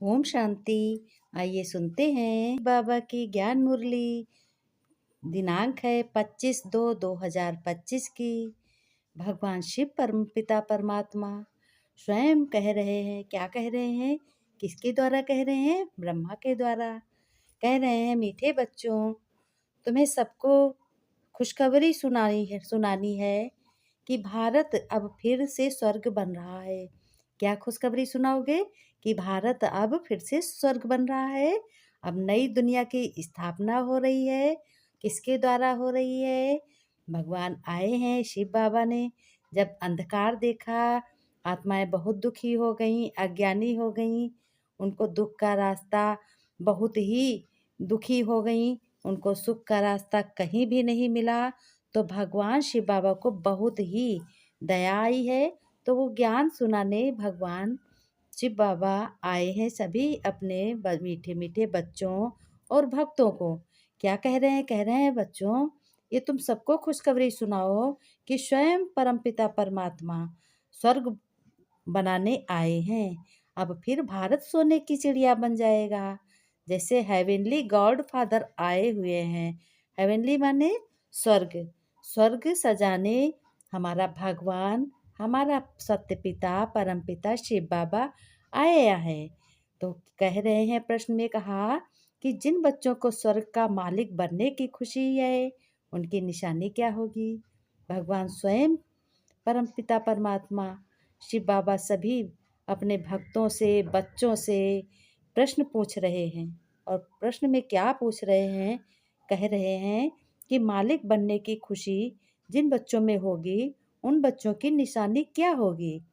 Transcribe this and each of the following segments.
ओम शांति। आइए सुनते हैं बाबा की ज्ञान मुरली। दिनांक है 25/2/2025 की। भगवान शिव परमपिता परमात्मा स्वयं कह रहे हैं। क्या कह रहे हैं? किसके द्वारा कह रहे हैं? ब्रह्मा के द्वारा कह रहे हैं। मीठे बच्चों, तुम्हें सबको खुशखबरी सुनानी है कि भारत अब फिर से स्वर्ग बन रहा है। क्या खुशखबरी सुनाओगे? कि भारत अब फिर से स्वर्ग बन रहा है। अब नई दुनिया की स्थापना हो रही है। किसके द्वारा हो रही है? भगवान आए हैं, शिव बाबा ने। जब अंधकार देखा, आत्माएं बहुत दुखी हो गईं, अज्ञानी हो गईं। उनको दुख का रास्ता बहुत ही दुखी हो गईं। उनको सुख का रास्ता कहीं भी नहीं मिला। तो भगवान शिव बाबा को बहुत ही दया आई है। तो वो ज्ञान सुनाने भगवान शिव बाबा आए हैं सभी अपने मीठे मीठे बच्चों और भक्तों को। क्या कह रहे हैं? कह रहे हैं, बच्चों, ये तुम सबको खुशखबरी सुनाओ कि स्वयं परमपिता परमात्मा स्वर्ग बनाने आए हैं। अब फिर भारत सोने की चिड़िया बन जाएगा। जैसे हेवनली गॉड फादर आए हुए हैं। हेवनली माने स्वर्ग। स्वर्ग सजाने हमारा भगवान, हमारा सत्य पिता परमपिता शिव बाबा आया है। तो कह रहे हैं, प्रश्न में कहा कि जिन बच्चों को स्वर्ग का मालिक बनने की खुशी है, उनकी निशानी क्या होगी? भगवान स्वयं परमपिता परमात्मा शिव बाबा सभी अपने भक्तों से, बच्चों से प्रश्न पूछ रहे हैं। और प्रश्न में क्या पूछ रहे हैं? कह रहे हैं कि मालिक बनने की खुशी जिन बच्चों में होगी, उन बच्चों की निशानी क्या होगी?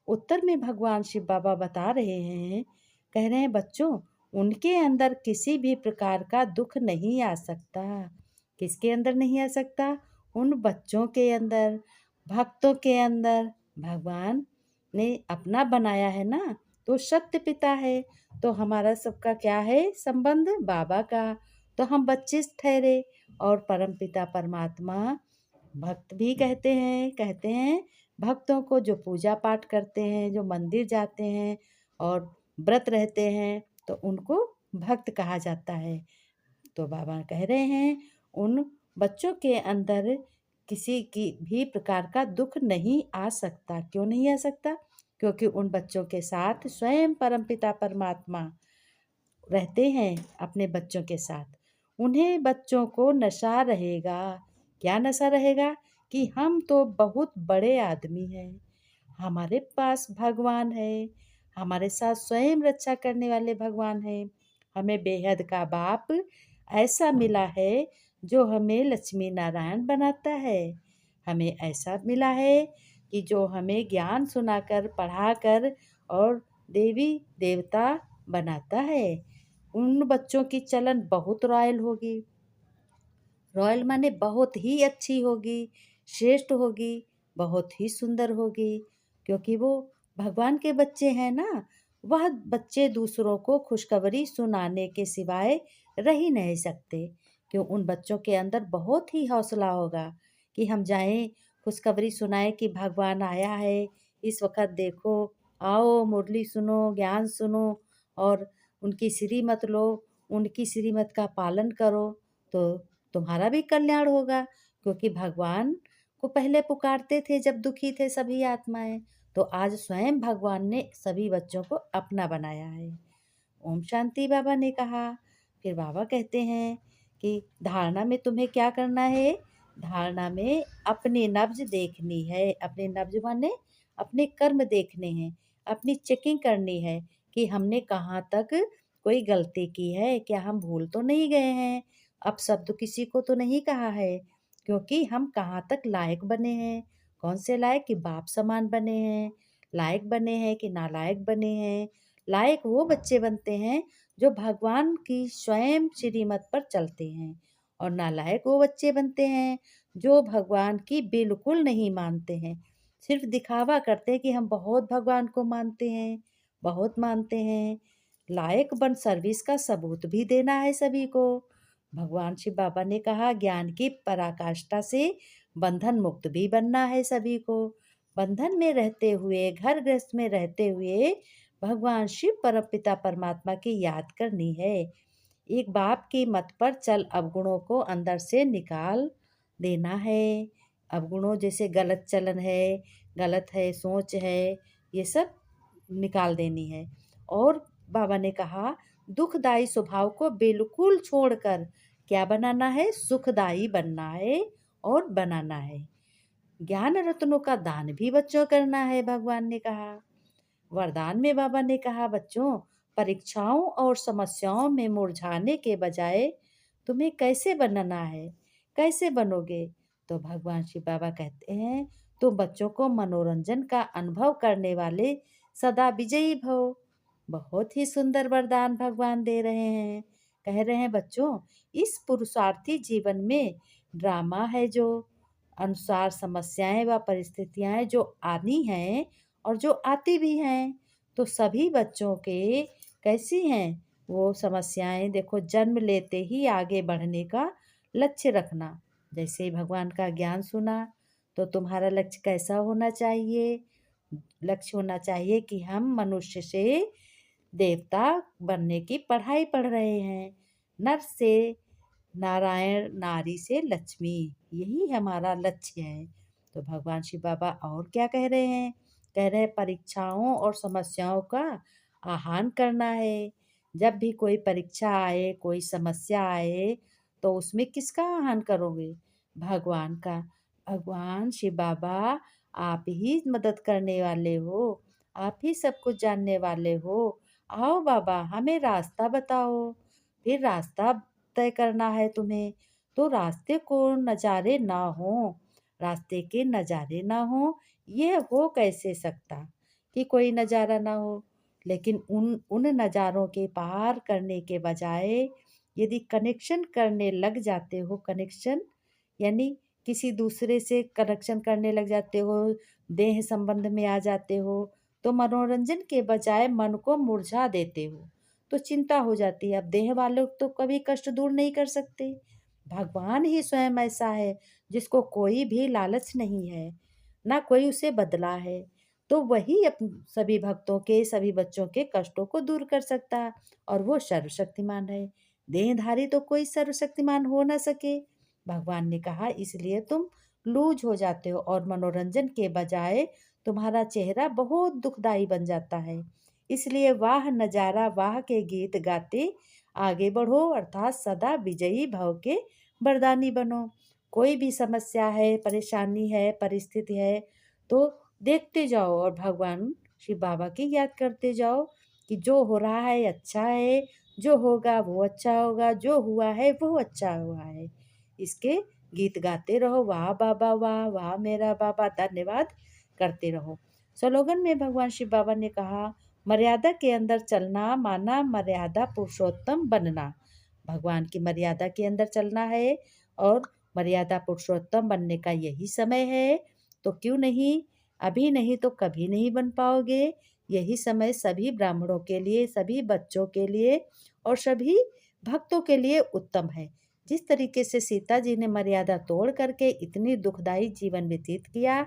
उत्तर में भगवान शिव बाबा बता रहे हैं, कह रहे हैं, बच्चों, उनके अंदर किसी भी प्रकार का दुख नहीं आ सकता। किसके अंदर नहीं आ सकता? उन बच्चों के अंदर, भक्तों के अंदर। भगवान ने अपना बनाया है ना, तो सत्य पिता है। तो हमारा सबका क्या है संबंध? बाबा का। तो हम बच्चे ठहरे। और परम पिता परमात्मा भक्त भी कहते हैं भक्तों को, जो पूजा पाठ करते हैं, जो मंदिर जाते हैं और व्रत रहते हैं, तो उनको भक्त कहा जाता है। तो बाबा कह रहे हैं, उन बच्चों के अंदर किसी की भी प्रकार का दुख नहीं आ सकता। क्यों नहीं आ सकता? क्योंकि उन बच्चों के साथ स्वयं परमपिता परमात्मा रहते हैं अपने बच्चों के साथ। उन्हें बच्चों को नशा रहेगा। क्या नशा रहेगा? कि हम तो बहुत बड़े आदमी हैं, हमारे पास भगवान है, हमारे साथ स्वयं रक्षा करने वाले भगवान हैं। हमें बेहद का बाप ऐसा मिला है जो हमें लक्ष्मी नारायण बनाता है। हमें ऐसा मिला है कि जो हमें ज्ञान सुनाकर, पढ़ाकर और देवी देवता बनाता है। उन बच्चों की चलन बहुत रॉयल होगी। रॉयल माने बहुत ही अच्छी होगी, श्रेष्ठ होगी, बहुत ही सुंदर होगी। क्योंकि वो भगवान के बच्चे हैं ना। वह बच्चे दूसरों को खुशखबरी सुनाने के सिवाय रह ही नहीं सकते। क्यों? उन बच्चों के अंदर बहुत ही हौसला होगा कि हम जाएं, खुशखबरी सुनाएं कि भगवान आया है। इस वक्त देखो, आओ मुरली सुनो, ज्ञान सुनो और उनकी श्रीमत लो, उनकी श्रीमत का पालन करो। तो तुम्हारा भी कल्याण होगा। क्योंकि भगवान को पहले पुकारते थे जब दुखी थे सभी आत्माएं। तो आज स्वयं भगवान ने सभी बच्चों को अपना बनाया है। ओम शांति बाबा ने कहा। फिर बाबा कहते हैं कि धारणा में तुम्हें क्या करना है? धारणा में अपनी नब्ज देखनी है। अपने नब्ज माने अपने कर्म देखने हैं, अपनी चेकिंग करनी है कि हमने कहाँ तक कोई गलती की है, क्या हम भूल तो नहीं गए हैं, अपशब्द किसी को तो नहीं कहा है। क्योंकि हम कहाँ तक लायक बने हैं। कौन से लायक? कि बाप समान बने हैं, लायक बने हैं कि नालायक बने हैं। लायक वो बच्चे बनते हैं जो भगवान की स्वयं श्रीमत पर चलते हैं। और नालायक वो बच्चे बनते हैं जो भगवान की बिल्कुल नहीं मानते हैं। सिर्फ दिखावा करते हैं कि हम बहुत भगवान को मानते हैं, बहुत मानते हैं। लायक बन सर्विस का सबूत भी देना है सभी को। भगवान शिव बाबा ने कहा, ज्ञान की पराकाष्ठा से बंधन मुक्त भी बनना है सभी को। बंधन में रहते हुए, घर गृहस्थ में रहते हुए भगवान शिव परमपिता परमात्मा की याद करनी है। एक बाप की मत पर चल अवगुणों को अंदर से निकाल देना है। अवगुणों जैसे गलत चलन है, गलत है सोच है, ये सब निकाल देनी है। और बाबा ने कहा दुखदाई स्वभाव को बिल्कुल छोड़कर क्या बनाना है, सुखदाई बनना है और बनाना है। ज्ञान रत्नों का दान भी बच्चों करना है, भगवान ने कहा। वरदान में बाबा ने कहा बच्चों, परीक्षाओं और समस्याओं में मुरझाने के बजाय तुम्हें कैसे बनना है, कैसे बनोगे? तो भगवान शिव बाबा कहते हैं तुम बच्चों को मनोरंजन का अनुभव करने वाले सदा विजयी भव। बहुत ही सुंदर वरदान भगवान दे रहे हैं। कह रहे हैं बच्चों, इस पुरुषार्थी जीवन में ड्रामा है जो अनुसार समस्याएं व परिस्थितियां जो आनी हैं और जो आती भी हैं, तो सभी बच्चों के कैसी हैं वो समस्याएं। देखो, जन्म लेते ही आगे बढ़ने का लक्ष्य रखना। जैसे ही भगवान का ज्ञान सुना तो तुम्हारा लक्ष्य कैसा होना चाहिए? लक्ष्य होना चाहिए कि हम मनुष्य से देवता बनने की पढ़ाई पढ़ रहे हैं, नर से नारायण, नारी से लक्ष्मी, यही हमारा लक्ष्य है। तो भगवान शिव बाबा और क्या कह रहे हैं? कह रहे हैं परीक्षाओं और समस्याओं का आह्वान करना है। जब भी कोई परीक्षा आए, कोई समस्या आए, तो उसमें किसका आह्वान करोगे? भगवान का। भगवान शिव बाबा, आप ही मदद करने वाले हो, आप ही सब कुछ जानने वाले हो। आओ बाबा, हमें रास्ता बताओ। फिर रास्ता तय करना है तुम्हें, तो रास्ते को नज़ारे ना हो, रास्ते के नज़ारे ना हो, ये हो कैसे सकता कि कोई नज़ारा ना हो? लेकिन उन उन नज़ारों के पार करने के बजाय यदि कनेक्शन करने लग जाते हो, कनेक्शन यानी किसी दूसरे से कनेक्शन करने लग जाते हो, देह संबंध में आ जाते हो, तो मनोरंजन के बजाय मन को मुरझा देते हो, तो चिंता हो जाती है। अब देह वालों तो कभी कष्ट दूर नहीं कर सकते। भगवान ही स्वयं ऐसा है जिसको कोई भी लालच नहीं है, ना कोई उसे बदला है। तो वही सभी भक्तों के, सभी बच्चों के कष्टों को दूर कर सकता है, और वो सर्वशक्तिमान है। देहधारी तो कोई सर्वशक्तिमान हो ना सके। भगवान ने कहा इसलिए तुम लूज हो जाते हो और मनोरंजन के बजाय तुम्हारा चेहरा बहुत दुखदाई बन जाता है। इसलिए वाह नजारा, वाह के गीत गाते आगे बढ़ो, अर्थात सदा विजयी भव के वरदानी बनो। कोई भी समस्या है, परेशानी है, परिस्थिति है, तो देखते जाओ और भगवान शिव बाबा की याद करते जाओ कि जो हो रहा है अच्छा है, जो होगा वो अच्छा होगा, जो हुआ है वो अच्छा हुआ है। इसके गीत गाते रहो, वाह बाबा वाह, वाह मेरा बाबा, धन्यवाद करते रहो। स्लोगन में भगवान शिव बाबा ने कहा मर्यादा के अंदर चलना माना मर्यादा पुरुषोत्तम बनना। भगवान की मर्यादा के अंदर चलना है और मर्यादा पुरुषोत्तम बनने का यही समय है। तो क्यों नहीं, अभी नहीं तो कभी नहीं बन पाओगे। यही समय सभी ब्राह्मणों के लिए, सभी बच्चों के लिए और सभी भक्तों के लिए उत्तम है। जिस तरीके से सीता जी ने मर्यादा तोड़ करके इतनी दुखदाई जीवन व्यतीत किया,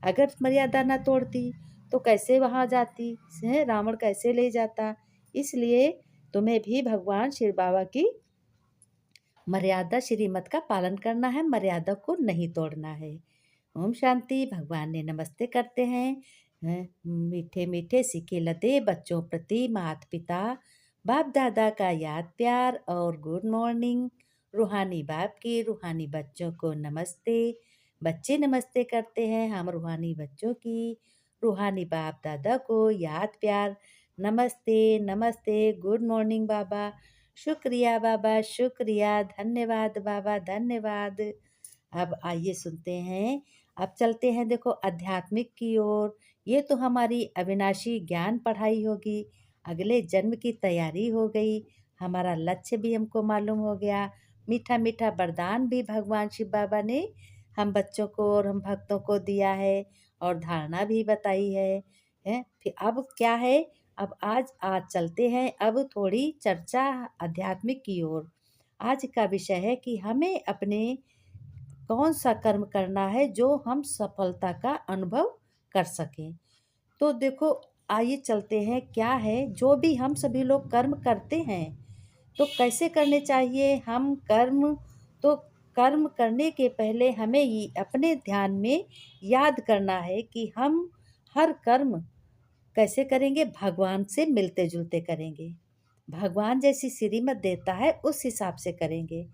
अगर मर्यादा न तोड़ती तो कैसे वहाँ जाती है, रावण कैसे ले जाता। इसलिए तुम्हें भी भगवान शिव बाबा की मर्यादा श्रीमत का पालन करना है, मर्यादा को नहीं तोड़ना है। ओम शांति। भगवान ने नमस्ते करते हैं। मीठे मीठे सिके लदे बच्चों प्रति माता पिता बाप दादा का याद प्यार और गुड मॉर्निंग। रूहानी बाप की रूहानी बच्चों को नमस्ते। बच्चे नमस्ते करते हैं हम रूहानी बच्चों की। रूहानी बाप दादा को याद प्यार, नमस्ते नमस्ते, गुड मॉर्निंग बाबा, शुक्रिया बाबा, शुक्रिया, धन्यवाद बाबा, धन्यवाद। अब आइए सुनते हैं, अब चलते हैं देखो आध्यात्मिक की ओर। ये तो हमारी अविनाशी ज्ञान पढ़ाई होगी, अगले जन्म की तैयारी हो गई, हमारा लक्ष्य भी हमको मालूम हो गया, मीठा मीठा वरदान भी भगवान शिव बाबा ने हम बच्चों को और हम भक्तों को दिया है और धारणा भी बताई है। फिर अब क्या है, अब आज चलते हैं अब थोड़ी चर्चा आध्यात्मिक की ओर। आज का विषय है कि हमें अपने कौन सा कर्म करना है जो हम सफलता का अनुभव कर सकें। तो देखो, आइए चलते हैं, क्या है जो भी हम सभी लोग कर्म करते हैं तो कैसे करने चाहिए हम कर्म। तो कर्म करने के पहले हमें ये अपने ध्यान में याद करना है कि हम हर कर्म कैसे करेंगे, भगवान से मिलते जुलते करेंगे। भगवान जैसी श्रीमत देता है उस हिसाब से करेंगे।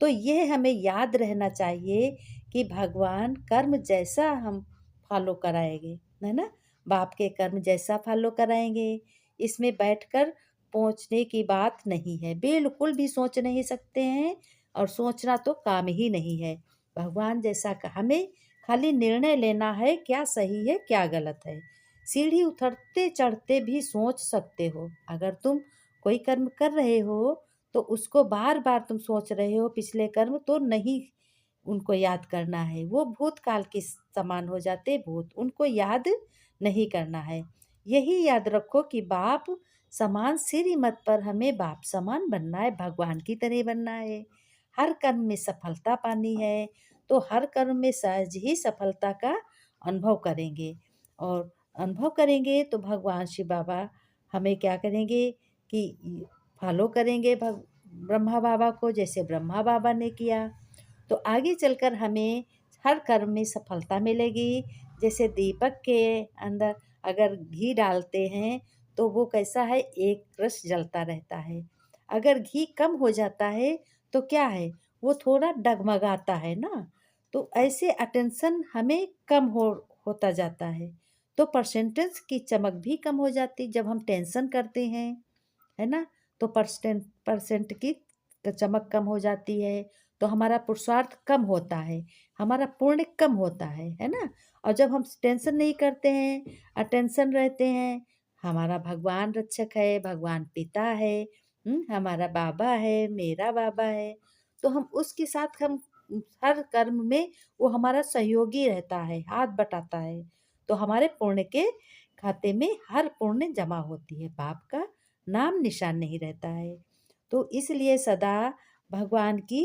तो यह हमें याद रहना चाहिए कि भगवान कर्म जैसा हम फॉलो कराएंगे, है ना। बाप के कर्म जैसा फॉलो कराएंगे। इसमें बैठकर पहुंचने की बात नहीं है, बिल्कुल भी सोच नहीं सकते हैं, और सोचना तो काम ही नहीं है। भगवान जैसा हमें खाली निर्णय लेना है, क्या सही है क्या गलत है। सीढ़ी उतरते चढ़ते भी सोच सकते हो। अगर तुम कोई कर्म कर रहे हो तो उसको बार बार तुम सोच रहे हो पिछले कर्म, तो नहीं उनको याद करना है, वो भूतकाल के समान हो जाते भूत, उनको याद नहीं करना है। यही याद रखो कि बाप समान श्रीमत पर हमें बाप समान बनना है, भगवान की तरह बनना है। हर कर्म में सफलता पानी है, तो हर कर्म में सहज ही सफलता का अनुभव करेंगे। और अनुभव करेंगे तो भगवान शिव बाबा हमें क्या करेंगे कि फॉलो करेंगे ब्रह्मा बाबा को, जैसे ब्रह्मा बाबा ने किया। तो आगे चलकर हमें हर कर्म में सफलता मिलेगी। जैसे दीपक के अंदर अगर घी डालते हैं तो वो कैसा है, एक रस जलता रहता है। अगर घी कम हो जाता है तो क्या है, वो थोड़ा डगमगाता है ना। तो ऐसे अटेंशन हमें कम होता जाता है। तो परसेंटेज की चमक भी कम हो जाती जब हम टेंशन करते हैं, है ना। तो परसेंट परसेंट की चमक कम हो जाती है, तो हमारा पुरुषार्थ कम होता है, हमारा पुण्य कम होता है ना। और जब हम टेंशन नहीं करते हैं, अटेंशन रहते हैं, हमारा भगवान रक्षक है, भगवान पिता है, हमारा बाबा है, मेरा बाबा है, तो हम उसके साथ हम हर कर्म में वो हमारा सहयोगी रहता है, हाथ बटाता है। तो हमारे पुण्य के खाते में हर पुण्य जमा होती है, पाप का नाम निशान नहीं रहता है। तो इसलिए सदा भगवान की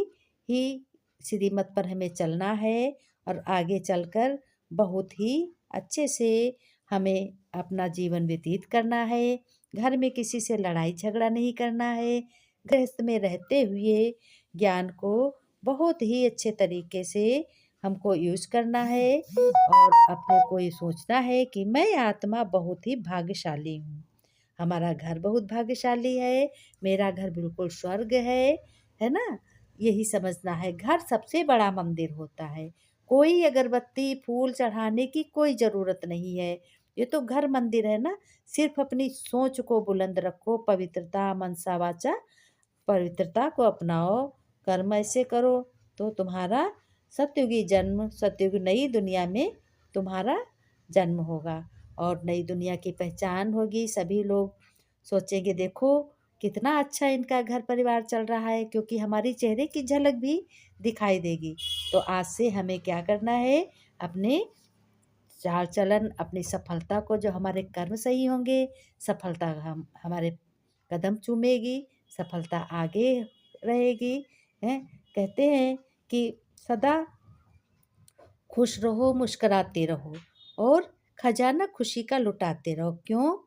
ही श्रीमत पर हमें चलना है, और आगे चलकर बहुत ही अच्छे से हमें अपना जीवन व्यतीत करना है। घर में किसी से लड़ाई झगड़ा नहीं करना है। गृहस्थ में रहते हुए ज्ञान को बहुत ही अच्छे तरीके से हमको यूज करना है, और अपने को ये सोचना है कि मैं आत्मा बहुत ही भाग्यशाली हूँ, हमारा घर बहुत भाग्यशाली है, मेरा घर बिल्कुल स्वर्ग है ना। यही समझना है, घर सबसे बड़ा मंदिर होता है। कोई अगरबत्ती फूल चढ़ाने की कोई ज़रूरत नहीं है, ये तो घर मंदिर है ना। सिर्फ अपनी सोच को बुलंद रखो, पवित्रता मनसा वाचा पवित्रता को अपनाओ, कर्म ऐसे करो तो तुम्हारा सतयुगी जन्म, सतयुगी नई दुनिया में तुम्हारा जन्म होगा, और नई दुनिया की पहचान होगी। सभी लोग सोचेंगे देखो कितना अच्छा इनका घर परिवार चल रहा है, क्योंकि हमारी चेहरे की झलक भी दिखाई देगी। तो आज से हमें क्या करना है, अपने चाल चलन, अपनी सफलता को, जो हमारे कर्म सही होंगे सफलता हम हमारे कदम चूमेगी, सफलता आगे रहेगी। हैं, कहते हैं कि सदा खुश रहो, मुस्कुराते रहो, और खजाना खुशी का लुटाते रहो। क्यों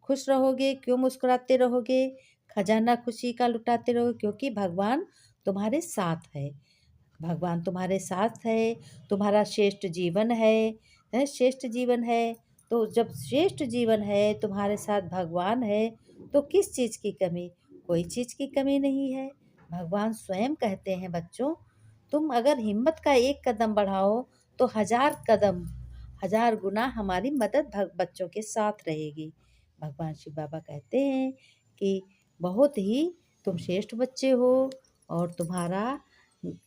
खुश रहोगे, क्यों मुस्कुराते रहोगे, खजाना खुशी का लुटाते रहो, क्योंकि भगवान तुम्हारे साथ है। भगवान तुम्हारे साथ है, तुम्हारा श्रेष्ठ जीवन है श्रेष्ठ जीवन है। तो जब श्रेष्ठ जीवन है, तुम्हारे साथ भगवान है, तो किस चीज़ की कमी, कोई चीज़ की कमी नहीं है। भगवान स्वयं कहते हैं बच्चों, तुम अगर हिम्मत का एक कदम बढ़ाओ तो 1000 कदम 1000 गुना हमारी मदद बच्चों के साथ रहेगी। भगवान शिव बाबा कहते हैं कि बहुत ही तुम श्रेष्ठ बच्चे हो, और तुम्हारा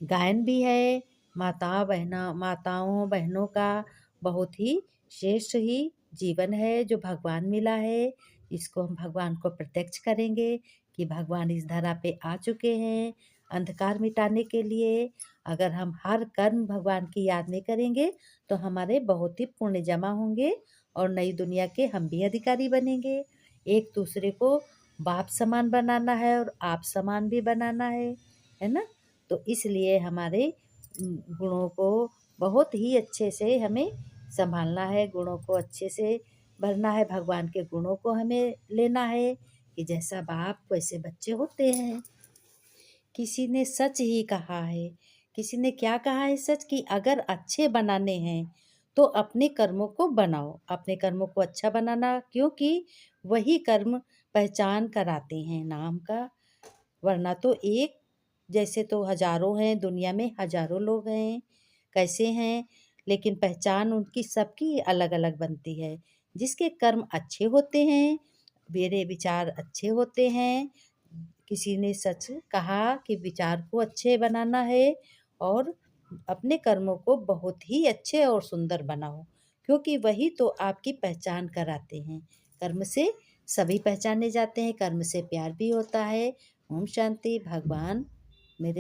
गायन भी है, माताओं बहनों का बहुत ही श्रेष्ठ ही जीवन है जो भगवान मिला है। इसको हम भगवान को प्रत्यक्ष करेंगे कि भगवान इस धरा पे आ चुके हैं अंधकार मिटाने के लिए। अगर हम हर कर्म भगवान की याद में करेंगे तो हमारे बहुत ही पुण्य जमा होंगे, और नई दुनिया के हम भी अधिकारी बनेंगे। एक दूसरे को बाप समान बनाना है, और आप समान भी बनाना है ना। तो इसलिए हमारे गुणों को बहुत ही अच्छे से हमें संभालना है, गुणों को अच्छे से भरना है, भगवान के गुणों को हमें लेना है कि जैसा बाप वैसे बच्चे होते हैं। किसी ने सच ही कहा है, किसी ने क्या कहा है सच, कि अगर अच्छे बनाने हैं तो अपने कर्मों को बनाओ, अपने कर्मों को अच्छा बनाना, क्योंकि वही कर्म पहचान कराते हैं नाम का। वरना तो एक जैसे तो हजारों हैं, दुनिया में हजारों लोग हैं, कैसे हैं, लेकिन पहचान उनकी सबकी अलग अलग बनती है। जिसके कर्म अच्छे होते हैं, मेरे विचार अच्छे होते हैं, किसी ने सच कहा कि विचार को अच्छे बनाना है और अपने कर्मों को बहुत ही अच्छे और सुंदर बनाओ, क्योंकि वही तो आपकी पहचान कराते हैं। कर्म से सभी पहचाने जाते हैं, कर्म से प्यार भी होता है। ओम शांति। भगवान